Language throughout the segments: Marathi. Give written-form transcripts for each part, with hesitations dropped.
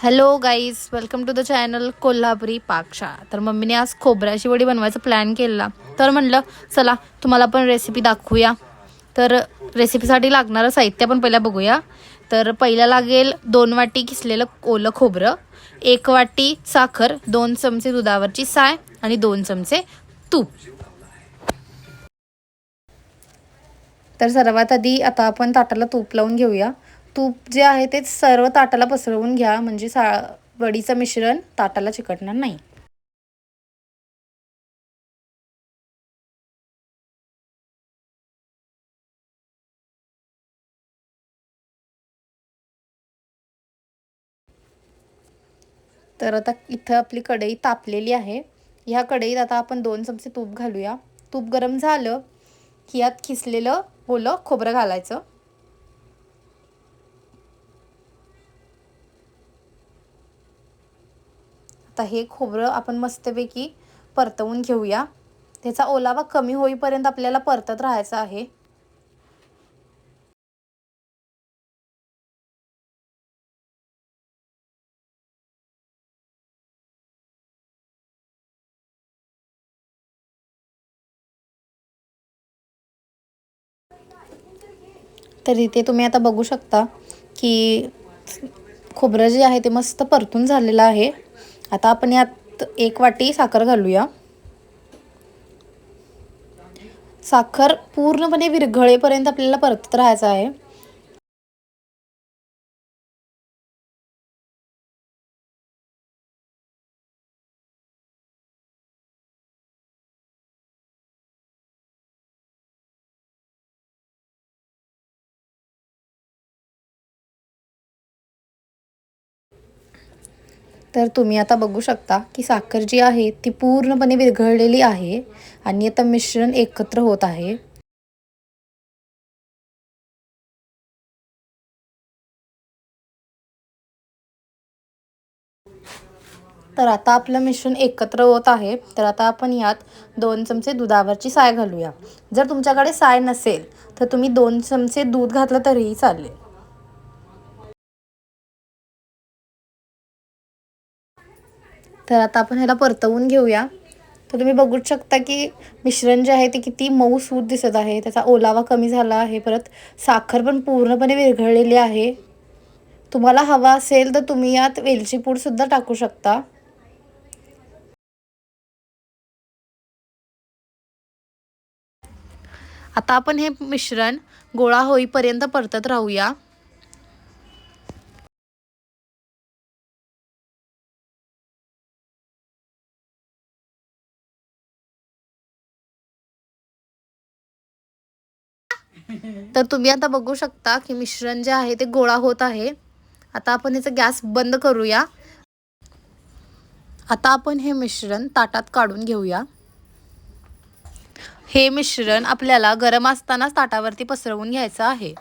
Hello guys, welcome to the channel Kolhapuri Pakshala. तर मम्मीने आज खोबऱ्याची वडी बनवायचा प्लॅन केला. तर म्हणलं चला तुम्हाला पण रेसिपी दाखवूया. तर रेसिपीसाठी लागणारं साहित्य पण पहिला बघूया. तर पहिला लागेल 2 वाटी किसलेलं ओलं खोबरं, 1 वाटी साखर, 2 चमचे दुधावरची साय आणि 2 चमचे तूप. तर सर्वात आधी आता आपण ताटाला तूप लावून घेऊया. तूप जे आहे ते सर्व ताटाला पसरवून घ्या, म्हणजे वडीचं मिश्रण ताटाला चिकटणार नाही. तर आता इथं आपली कढई तापलेली आहे. ह्या कढईत आता आपण 2 चमचे तूप घालूया. तूप गरम झालं की यात खिसलेलं ओलं खोबरं घालायचं. आता हे खोबरं आपण मस्तपैकी परतवून घेऊया. त्याचा ओलावा कमी होईपर्यंत आपल्याला परतत राहायचं आहे. तर इथे तुम्ही आता बघू शकता की खोबरं जे आहे ते मस्त परतून झालेलं आहे. आता आपण यात 1 वाटी साखर घालूया. साखर पूर्णपणे विरघळेपर्यंत आपल्याला परतत राहायचं आहे. तर तुम्ही आता बघू शकता की साखर जी आहे ती पूर्णपणे विरघळलेली आहे आणि आता मिश्रण एकत्र होत आहे. तर आता आपलं मिश्रण एकत्र होत आहे. तर आता आपण यात 2 चमचे दुधावरची साय घालूया. जर तुमच्याकडे साय नसेल तर तुम्ही 2 चमचे दूध घातलं तरीही चालेल. तर आता आपण ह्याला परतवून घेऊया. तर तुम्ही बघू शकता की मिश्रण जे आहे ते किती मऊसूत दिसत आहे. त्याचा ओलावा कमी झाला आहे. परत साखर पण पूर्णपणे विरघळलेली आहे. तुम्हाला हवा असेल तर तुम्ही यात वेलची पूड सुद्धा टाकू शकता. आता आपण हे मिश्रण गोळा होईपर्यंत परतत राहूया. तर तुम्ही आता बघू शकता की मिश्रण जे आहे ते गोळा होत आहे. आता आपण याचा गॅस बंद करूया. आता आपण हे मिश्रण ताटात काढून घेऊया. हे मिश्रण आपल्याला गरम असतानाच ताटावरती पसरवून घ्यायचं आहे.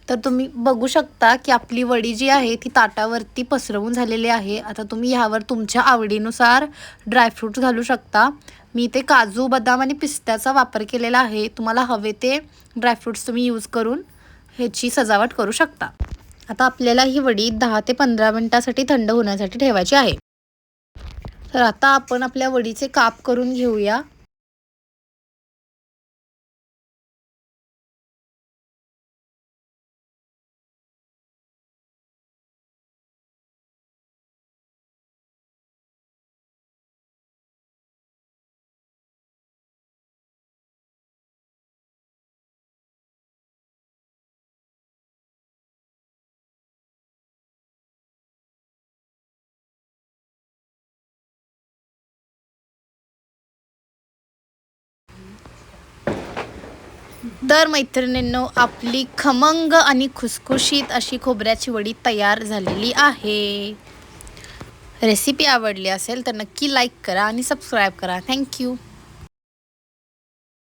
तर तुम्ही बघू शकता की आपली वडी जी आहे ती ताटावरती पसरवून झालेली आहे. आता तुम्ही ह्यावर तुमच्या आवडीनुसार ड्रायफ्रूट्स घालू शकता. मी ते काजू, बदाम आणि पिस्त्याचा वापर केलेला आहे. तुम्हाला हवे ते ड्रायफ्रूट्स तुम्ही यूज करून ह्याची सजावट करू शकता. आता आपल्याला ही वडी 10 ते 15 मिनिटासाठी थंड होण्यासाठी ठेवायची आहे. तर आता आपण आपल्या वडीचे काप करून घेऊया. तर मैत्रिणींनो, आपली खमंग आणि खुसखुशीत अशी खोबऱ्याची वडी तयार झालेली आहे. रेसिपी आवडली असेल तर नक्की लाईक करा आणि सबस्क्राईब करा. थँक्यू.